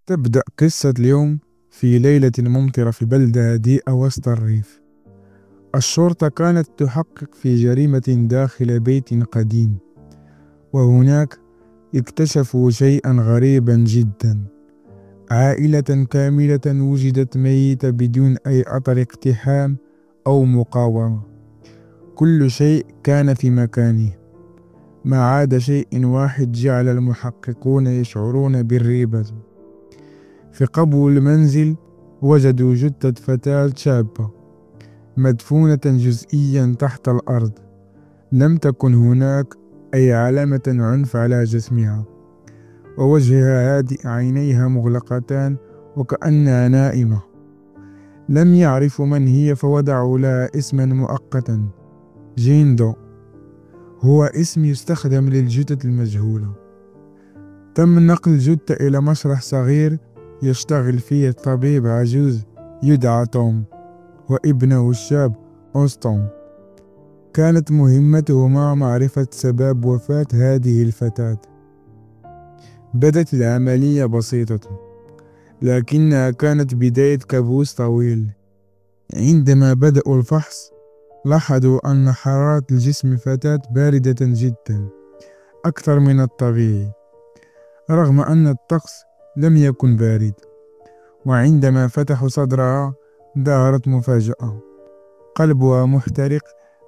تبدأ قصة اليوم في ليلة ممطرة في بلدة هادئة وسط الريف. الشرطة كانت تحقق في جريمة داخل بيت قديم، وهناك اكتشفوا شيئا غريبا جدا. عائلة كاملة وجدت ميتة بدون أي أثر اقتحام أو مقاومة. كل شيء كان في مكانه، ما عدا شيء واحد جعل المحققون يشعرون بالريبة. في قبو المنزل وجدوا جثة فتاة شابة مدفونة جزئيا تحت الأرض. لم تكن هناك أي علامة عنف على جسمها، ووجهها هادئ، عينيها مغلقتان وكأنها نائمة. لم يعرفوا من هي، فوضعوا لها اسما مؤقتا، جين دو، هو اسم يستخدم للجثث المجهولة. تم نقل الجثة إلى مسرح صغير يشتغل فيه طبيب عجوز يدعى توم وابنه الشاب أوستون. كانت مهمتهما معرفة سبب وفاة هذه الفتاة. بدت العملية بسيطة، لكنها كانت بداية كابوس طويل. عندما بدأوا الفحص لاحظوا أن حرارة الجسم الفتاة باردة جدا، أكثر من الطبيعي، رغم أن الطقس لم يكن بارد. وعندما فتحوا صدرها ظهرت مفاجأة: قلبها محترق،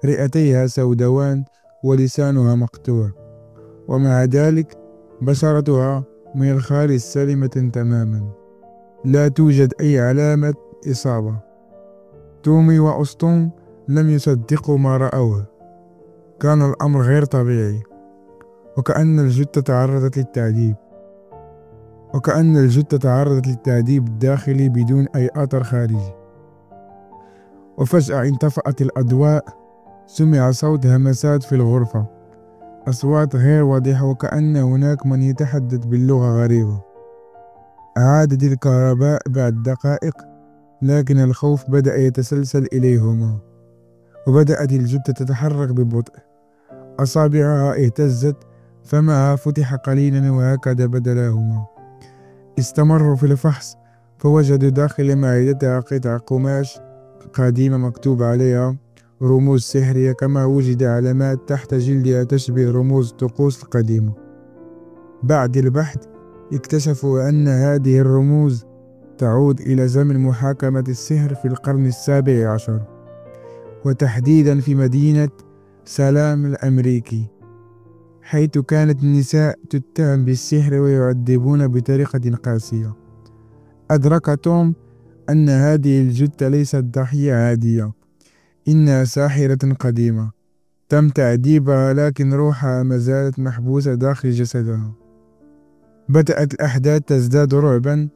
رئتيها سوداوان، ولسانها مقطوع. ومع ذلك بشرتها من الخارج سليمة تماما، لا توجد أي علامة إصابة. تومي وأوستون لم يصدقوا ما رأوه. كان الأمر غير طبيعي، وكأن الجثة تعرضت للتعذيب الداخلي بدون أي أثر خارجي. وفجأة انطفأت الأضواء. سمع صوت همسات في الغرفة، أصوات غير واضحة وكأن هناك من يتحدث باللغة غريبة. عادت الكهرباء بعد دقائق، لكن الخوف بدأ يتسلسل إليهما، وبدأت الجثة تتحرك ببطء. أصابعها اهتزت، فمها فتح قليلا، وهكذا بدا لهما. استمروا في الفحص، فوجدوا داخل معدتها قطع قماش قديمة مكتوب عليها رموز سحرية، كما وجد علامات تحت جلدها تشبه رموز الطقوس القديمة. بعد البحث اكتشفوا أن هذه الرموز تعود إلى زمن محاكمة السحر في القرن السابع عشر، وتحديدا في مدينة سلام الأمريكي، حيث كانت النساء تتهم بالسحر ويعذبون بطريقة قاسية. أدرك توم أن هذه الجثة ليست ضحية عادية، إنها ساحرة قديمة تم تعذيبها، لكن روحها ما زالت محبوسة داخل جسدها. بدأت الأحداث تزداد رعبا،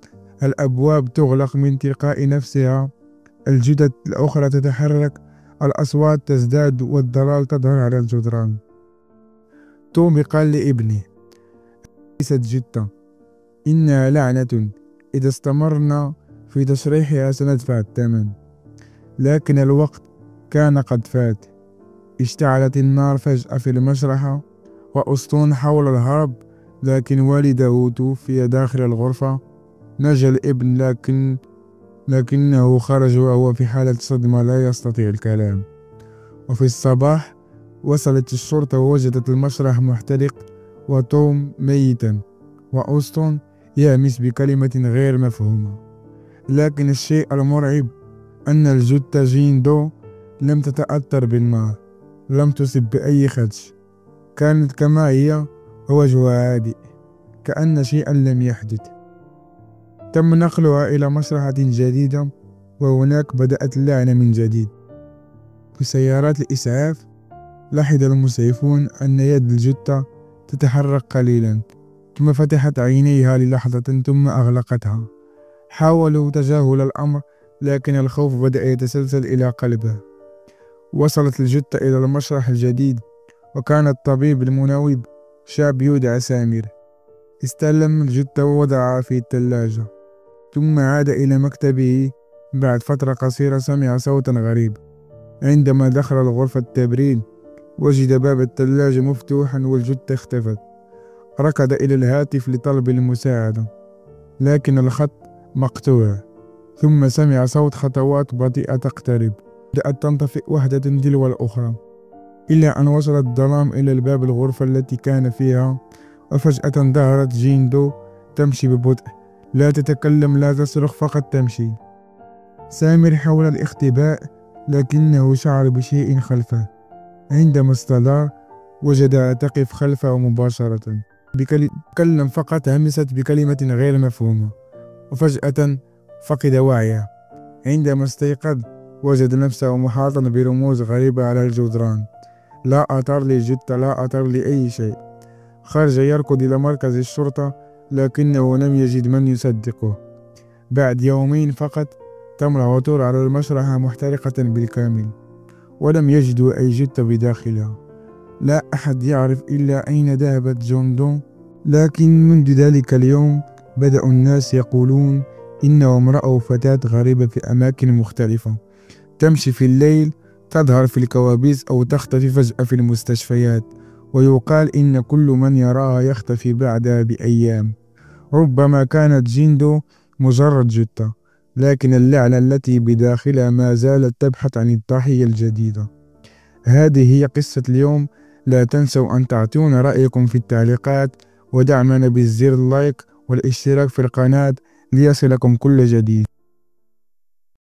الأبواب تغلق من تلقاء نفسها، الجثث الأخرى تتحرك، الأصوات تزداد، والضلال تظهر على الجدران. تومي قال لابنه: ليست جثة، إنها لعنة، إذا استمرنا في تشريحها سندفع الثمن. لكن الوقت كان قد فات. اشتعلت النار فجأة في المشرحة، وأوستون حاول الهرب، لكن والده توفي داخل الغرفة. نجا الابن، لكنه خرج وهو في حالة صدمة لا يستطيع الكلام. وفي الصباح وصلت الشرطة ووجدت المشرح محترق، وتوم ميتا، وأوستون يهمس بكلمة غير مفهومة. لكن الشيء المرعب أن الجثة جين دو لم تتأثر بالنار، لم تصب بأي خدش، كانت كما هي، ووجهها هادئ كأن شيئا لم يحدث. تم نقلها إلى مشرحة جديدة، وهناك بدأت اللعنة من جديد. في سيارات الإسعاف لاحظ المسعفون أن يد الجثة تتحرك قليلا، ثم فتحت عينيها للحظة ثم أغلقتها. حاولوا تجاهل الأمر، لكن الخوف بدأ يتسلسل إلى قلبها. وصلت الجثة إلى المشرح الجديد، وكان الطبيب المناوب شاب يدعى سامر. استلم الجثة ووضعها في الثلاجة، ثم عاد إلى مكتبه. بعد فترة قصيرة سمع صوتا غريب. عندما دخل غرفة التبريد وجد باب الثلاجة مفتوحا والجثة اختفت. ركض إلى الهاتف لطلب المساعدة، لكن الخط مقطوع. ثم سمع صوت خطوات بطيئة تقترب، بدأت تنطفئ واحدة تلو الأخرى، إلى أن وصل الظلام إلى الباب الغرفة التي كان فيها. وفجأة ظهرت جين دو تمشي ببطء، لا تتكلم لا تصرخ، فقط تمشي. سامر حاول الاختباء، لكنه شعر بشيء خلفه. عندما استدار وجدها تقف خلفه مباشرة، تكلم فقط، همست بكلمة غير مفهومة. وفجأة فقد وعيه. عندما استيقظ وجد نفسه محاطا برموز غريبة على الجدران. لا أثر لجثة، لا أثر لأي شيء. خرج يركض إلى مركز الشرطة، لكنه لم يجد من يصدقه. بعد يومين فقط تم العثور على المشرحة محترقة بالكامل، ولم يجدوا أي جثة بداخلها. لا أحد يعرف إلا أين ذهبت جون دو. لكن منذ ذلك اليوم بدأ الناس يقولون إنهم رأوا فتاة غريبة في أماكن مختلفة، تمشي في الليل، تظهر في الكوابيس أو تختفي فجأة في المستشفيات. ويقال إن كل من يراها يختفي بعدها بأيام. ربما كانت جيندو مجرد جثة، لكن اللعنة التي بداخلها ما زالت تبحث عن الضحية الجديدة. هذه هي قصة اليوم. لا تنسوا أن تعطونا رأيكم في التعليقات، ودعمنا بالزر اللايك والاشتراك في القناة ليصلكم كل جديد.